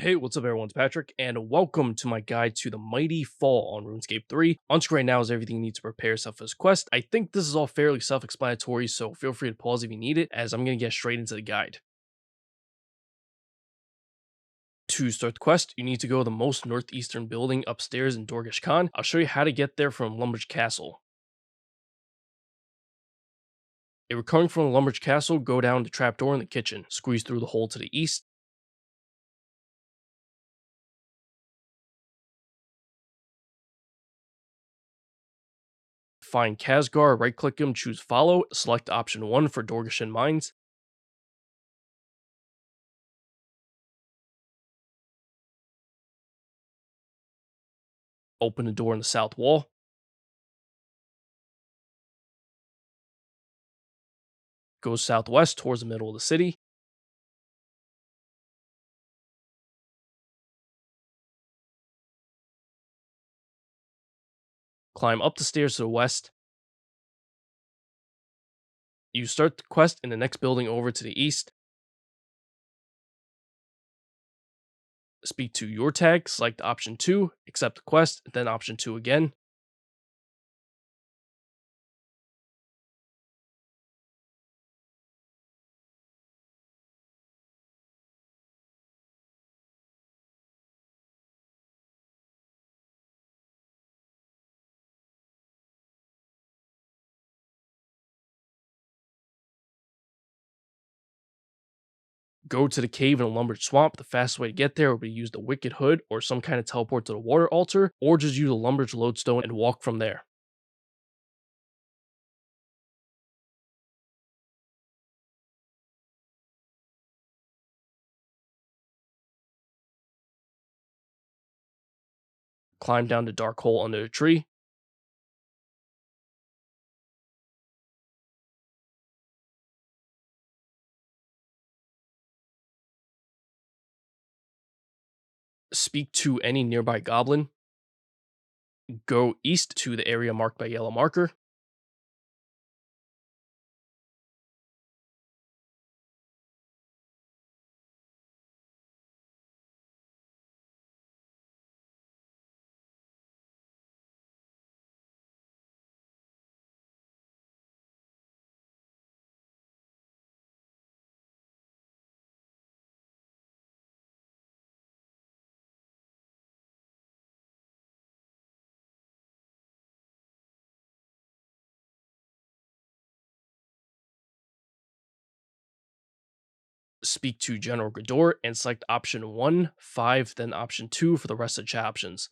Hey, what's up everyone, it's Patrick, and welcome to my guide to the Mighty Fall on RuneScape 3. On screen right now is everything you need to prepare yourself for this quest. I think this is all fairly self-explanatory, so feel free to pause if you need it, as I'm going to get straight into the guide. To start the quest, you need to go to the most northeastern building upstairs in Dorgish Khan. I'll show you how to get there from Lumbridge Castle. If you're coming from the Lumbridge Castle, go down the trapdoor in the kitchen, squeeze through the hole to the east. Find Khazgar, right-click him, choose Follow, select option 1 for Dorgishan Mines. Open the door in the south wall. Go southwest towards the middle of the city. Climb up the stairs to the west. You start the quest in the next building over to the east. Speak to your tag, select option 2, accept the quest, then option 2 again. Go to the cave in the Lumbridge Swamp. The fastest way to get there would be to use the Wicked Hood or some kind of teleport to the water altar, or just use the Lumbridge Lodestone and walk from there. Climb down the dark hole under the tree. Speak to any nearby goblin. Go east to the area marked by yellow marker. Speak to General Graardor and select option 1, 5, then option 2 for the rest of the chat options.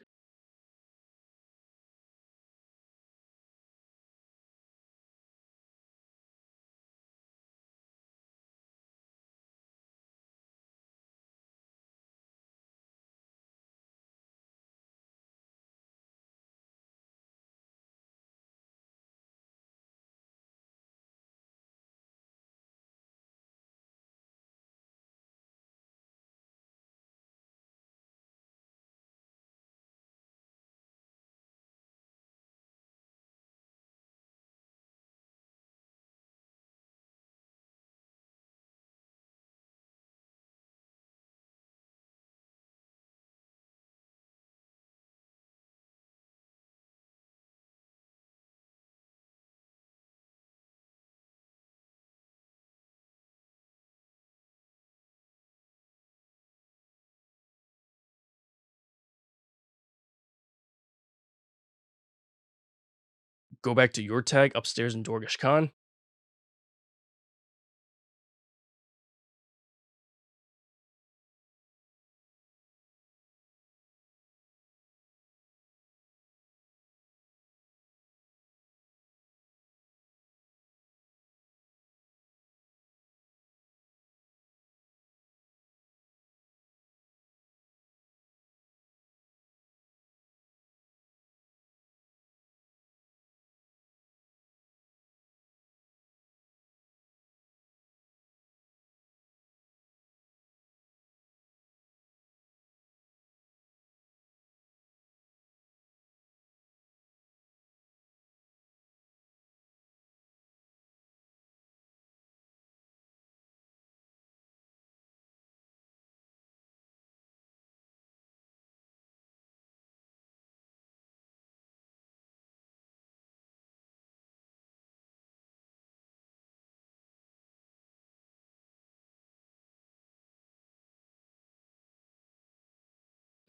Go back to your tag upstairs in Dorgish Khan.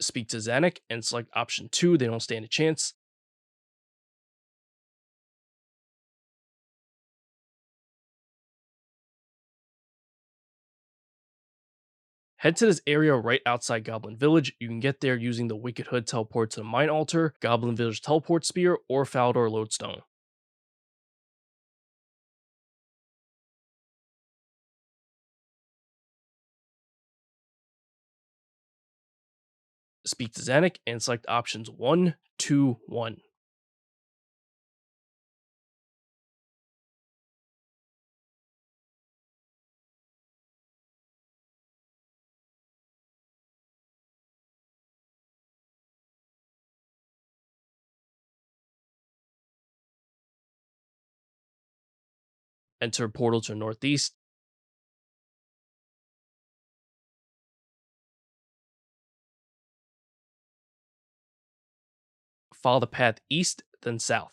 Speak to Zanuck and select option 2, they don't stand a chance. Head to this area right outside Goblin Village. You can get there using the Wicked Hood teleport to the Mine Altar, Goblin Village teleport spear, or Falador Lodestone. Speak to Zanuck and select options 1, 2, 1. Enter a portal to the northeast. Follow the path east, then south.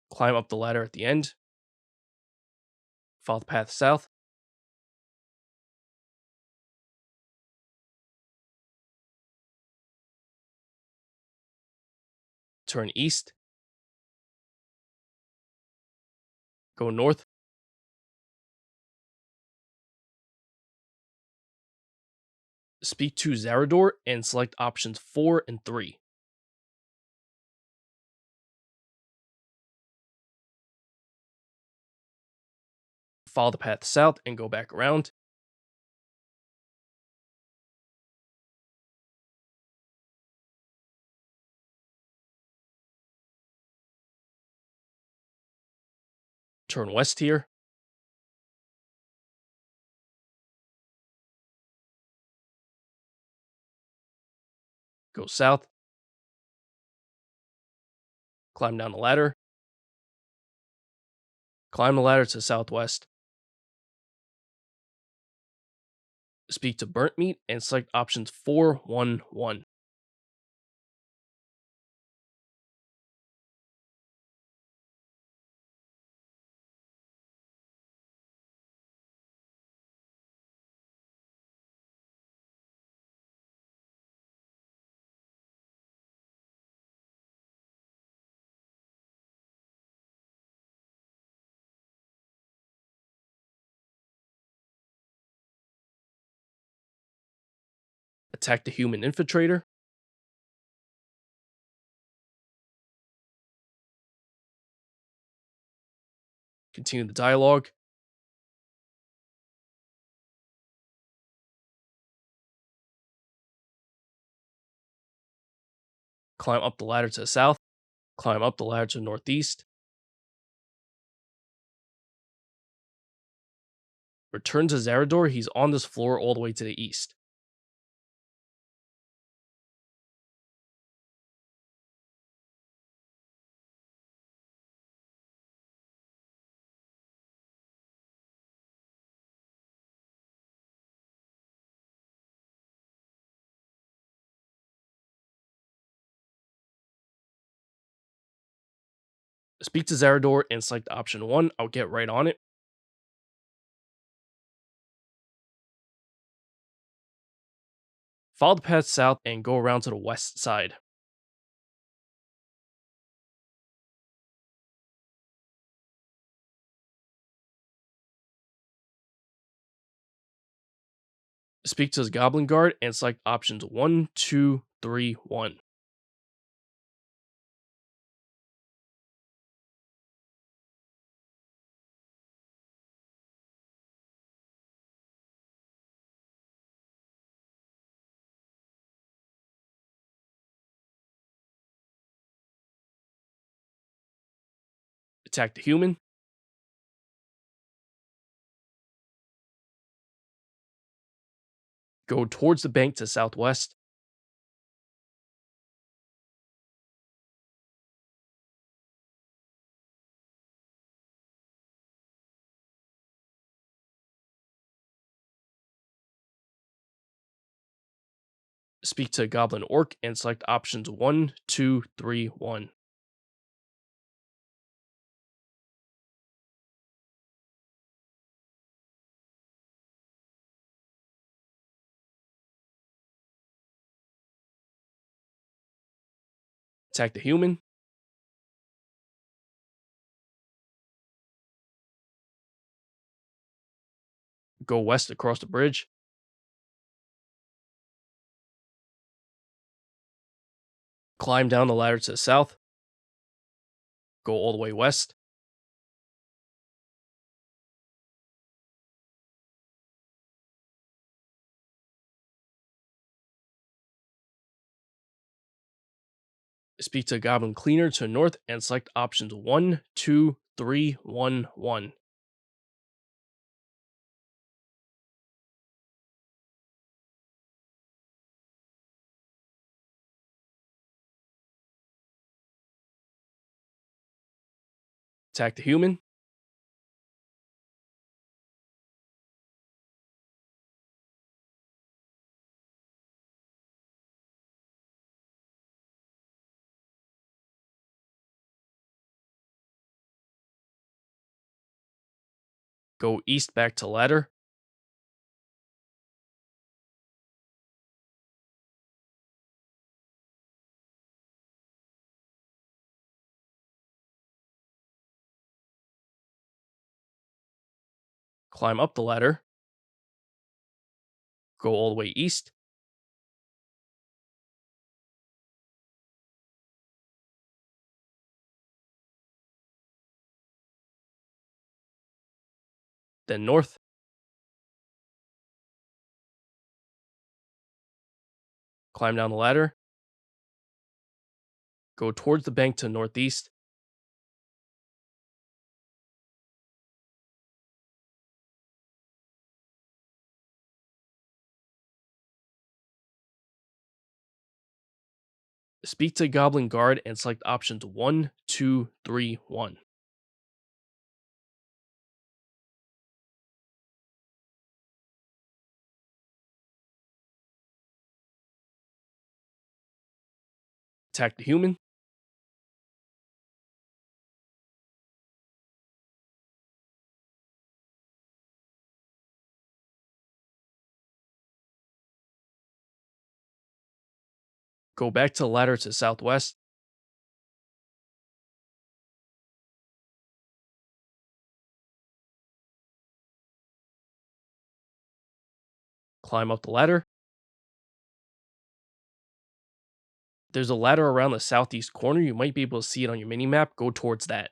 Climb up the ladder at the end. Follow the path south. Turn east. Go north. Speak to Graardor and select options 4 and 3. Follow the path south and go back around. Turn west here. Go south. Climb down the ladder. Climb the ladder to the southwest. Speak to Burnt Meat and select options 4, 1, 1. Attack the human infiltrator. Continue the dialogue. Climb up the ladder to the south. Climb up the ladder to the northeast. Return to Graardor. He's on this floor all the way to the east. Speak to Graardor and select option 1. I'll get right on it. Follow the path south and go around to the west side. Speak to his Goblin Guard and select options 1, 2, 3, 1. Attack the human. Go towards the bank to the southwest. Speak to a Goblin Orc and select options 1, 2, 3, 1. Attack the human. Go west across the bridge. Climb down the ladder to the south. Go all the way west. Speak to Goblin Cleaner to the north and select options 1, 2, 3, 1, 1. Attack the human. Go east back to ladder. Climb up the ladder. Go all the way east. Then north. Climb down the ladder. Go towards the bank to the northeast. Speak to Goblin Guard and select options 1, 2, 3, 1. Attack the human. Go back to the ladder to the southwest. Climb up the ladder. There's a ladder around the southeast corner. You might be able to see it on your mini map. Go towards that.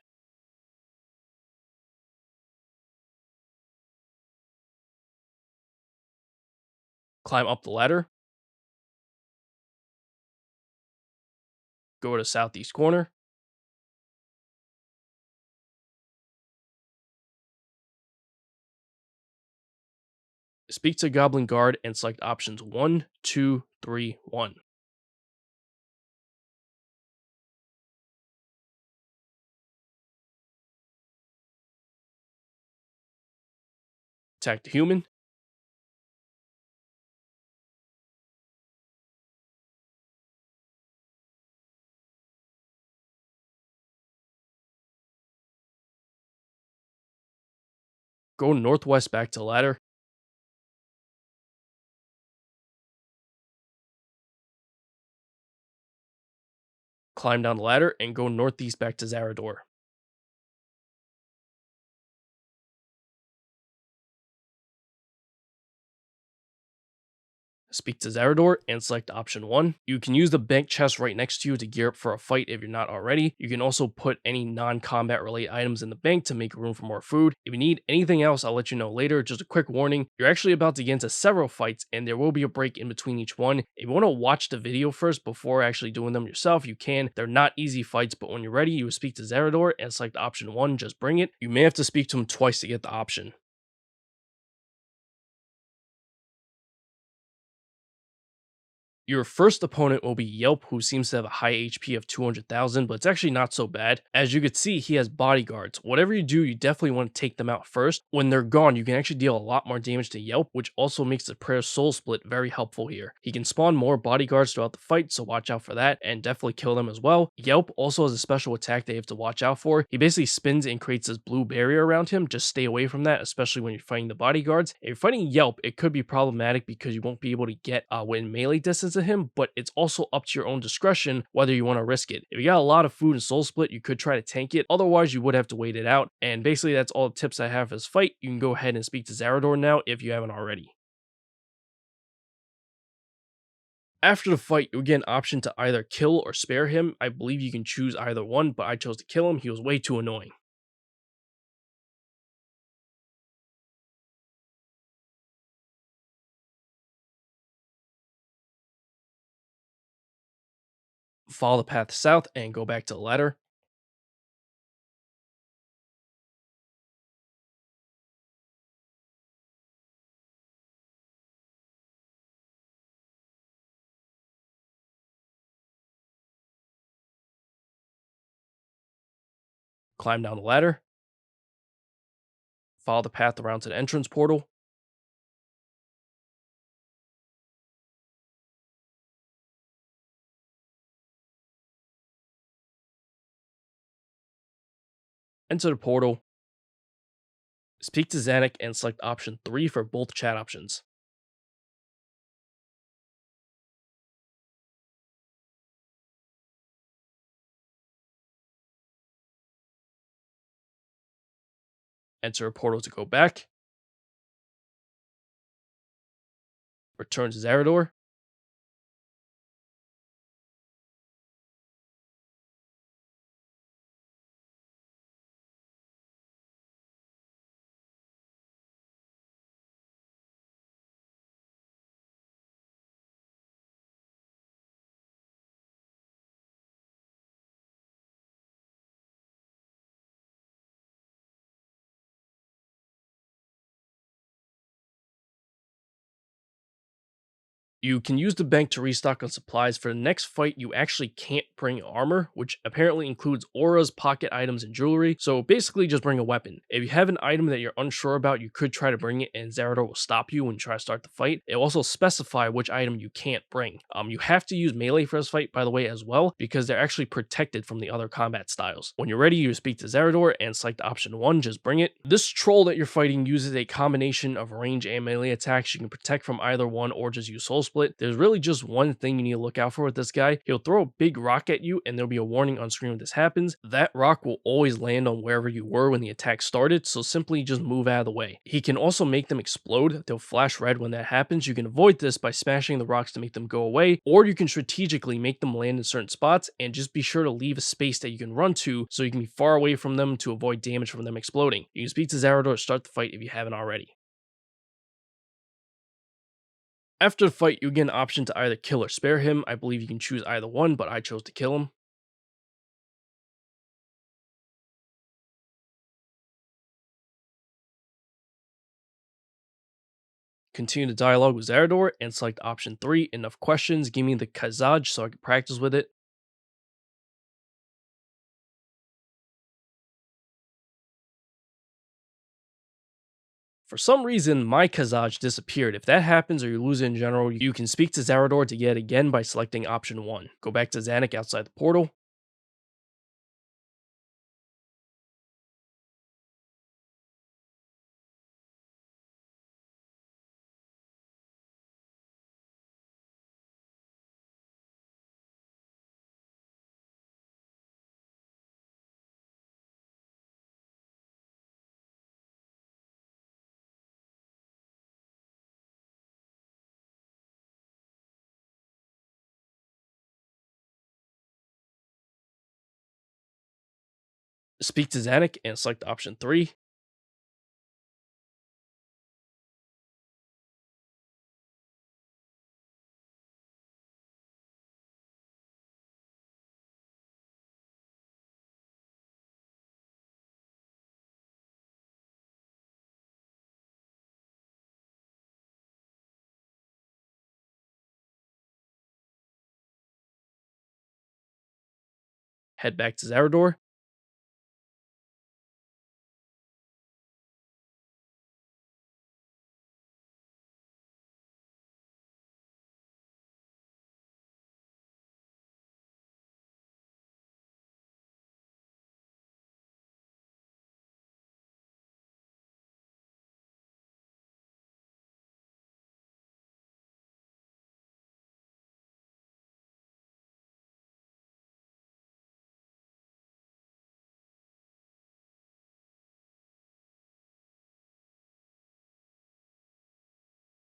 Climb up the ladder. Go to the southeast corner. Speak to Goblin Guard and select options 1, 2, 3, 1. Attack the human. Go northwest back to the ladder. Climb down the ladder and go northeast back to Graardor. Speak to Graardor and select option 1. You can use the bank chest right next to you to gear up for a fight if you're not already. You can also put any non-combat related items in the bank to make room for more food. If you need anything else, I'll let you know later. Just a quick warning, you're actually about to get into several fights and there will be a break in between each one. If you want to watch the video first before actually doing them yourself, you can. They're not easy fights, but when you're ready, you will speak to Graardor and select option 1, just bring it. You may have to speak to him twice to get the option. Your first opponent will be Yelp, who seems to have a high HP of 200,000, but it's actually not so bad. As you can see, he has bodyguards. Whatever you do, you definitely want to take them out first. When they're gone, you can actually deal a lot more damage to Yelp, which also makes the Prayer Soul Split very helpful here. He can spawn more bodyguards throughout the fight, so watch out for that, and definitely kill them as well. Yelp also has a special attack that you have to watch out for. He basically spins and creates this blue barrier around him. Just stay away from that, especially when you're fighting the bodyguards. If you're fighting Yelp, it could be problematic because you won't be able to get within melee distance to him, but it's also up to your own discretion whether you want to risk it. If you got a lot of food and soul split, you could try to tank it. Otherwise, you would have to wait it out. And basically, that's all the tips I have for this fight. You can go ahead and speak to Graardor now if you haven't already. After the fight, you get an option to either kill or spare him. I believe you can choose either one, but I chose to kill him. He was way too annoying. Follow the path south and go back to the ladder. Climb down the ladder. Follow the path around to the entrance portal. Enter the portal. Speak to Zanuck and select option 3 for both chat options. Enter a portal to go back. Return to Graardor. You can use the bank to restock on supplies. For the next fight, you actually can't bring armor, which apparently includes auras, pocket items, and jewelry. So basically just bring a weapon. If you have an item that you're unsure about, you could try to bring it and Graardor will stop you when you try to start the fight. It will also specify which item you can't bring. You have to use melee for this fight, by the way, as well, because they're actually protected from the other combat styles. When you're ready, you speak to Graardor and select option 1, just bring it. This troll that you're fighting uses a combination of range and melee attacks. You can protect from either one or just use soul split. There's really just one thing you need to look out for with this guy. He'll throw a big rock at you and there'll be a warning on screen when this happens. That rock will always land on wherever you were when the attack started, so simply just move out of the way. He can also make them explode. They'll flash red when that happens. You can avoid this by smashing the rocks to make them go away, or you can strategically make them land in certain spots and just be sure to leave a space that you can run to so you can be far away from them to avoid damage from them exploding. You can speak to Graardor to start the fight if you haven't already. After the fight, you get an option to either kill or spare him. I believe you can choose either one, but I chose to kill him. Continue the dialogue with Graardor and select option 3. Enough questions. Give me the Kyzaj so I can practice with it. For some reason, my Kyzaj disappeared. If that happens or you lose it in general, you can speak to Graardor to get it again by selecting option 1. Go back to Zanuck outside the portal. Speak to Zanuck and select option 3. Head back to Graardor.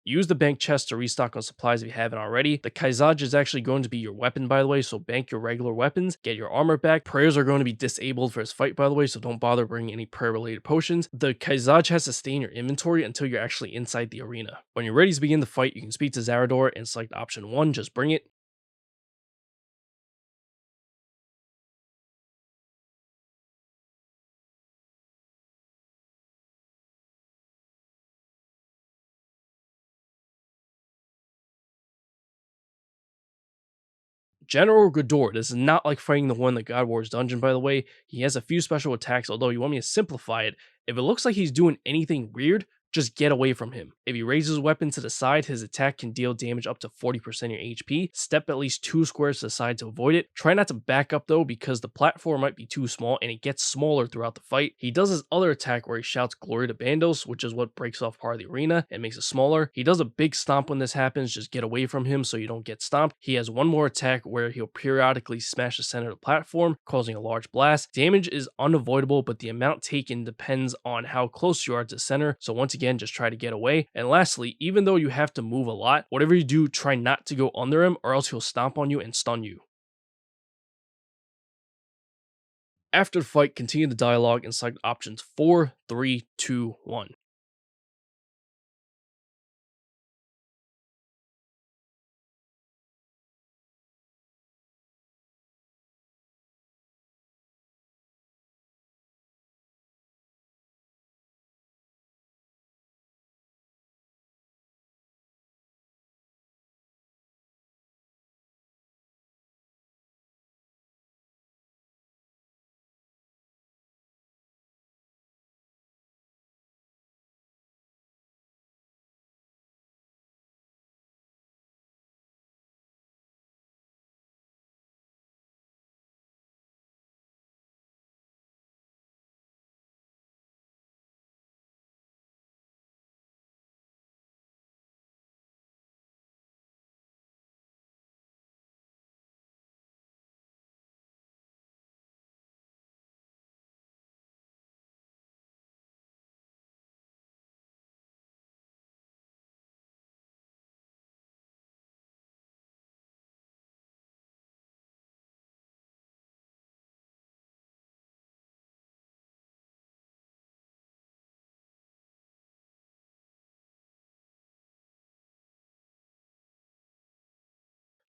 Use the bank chest to restock on supplies if you haven't already. The Kyzaj is actually going to be your weapon, by the way, so bank your regular weapons, get your armor back. Prayers are going to be disabled for this fight, by the way, so don't bother bringing any prayer-related potions. The Kyzaj has to stay in your inventory until you're actually inside the arena. When you're ready to begin the fight, you can speak to Graardor and select option 1, just bring it. General Graardor, this is not like fighting the one in the God Wars dungeon, by the way. He has a few special attacks, although you want me to simplify it. If it looks like he's doing anything weird, just get away from him. If he raises his weapon to the side, his attack can deal damage up to 40% of your HP. Step at least 2 squares to the side to avoid it. Try not to back up though, because the platform might be too small and it gets smaller throughout the fight. He does his other attack where he shouts Glory to Bandos, which is what breaks off part of the arena and makes it smaller. He does a big stomp when this happens, just get away from him so you don't get stomped. He has one more attack where he'll periodically smash the center of the platform, causing a large blast. Damage is unavoidable, but the amount taken depends on how close you are to the center, so once again, just try to get away. And lastly, even though you have to move a lot, whatever you do, try not to go under him or else he'll stomp on you and stun you. After the fight, continue the dialogue and select options 4, 3, 2, 1.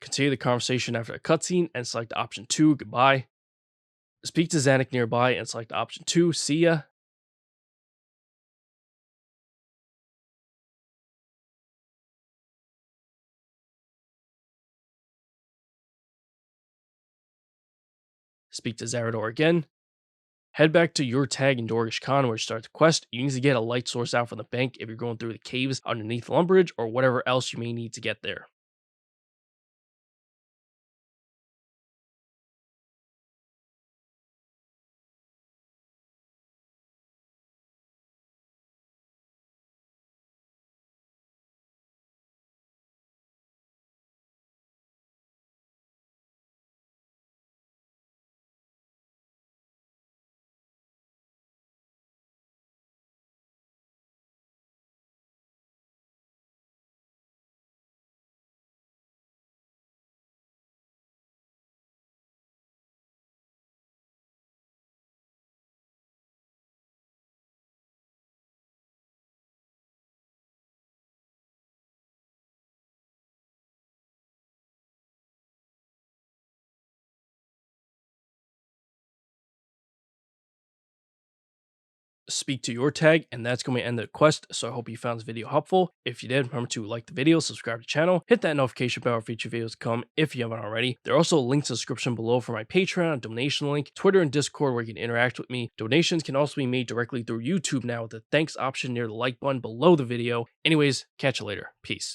Continue the conversation after a cutscene and select option 2, goodbye. Speak to Zanuck nearby and select option 2, see ya. Speak to Graardor again. Head back to your tag in Dorgish Khan where you start the quest. You need to get a light source out from the bank if you're going through the caves underneath Lumbridge or whatever else you may need to get there. Speak to your tag, and that's going to end the quest. So I hope you found this video helpful. If you did, remember to like the video, subscribe to the channel, hit that notification bell for future videos to come if you haven't already. There are also links in the description below for my Patreon, donation link, Twitter, and Discord where you can interact with me. Donations can also be made directly through YouTube now with the thanks option near the like button below the video. Anyways, catch you later. Peace.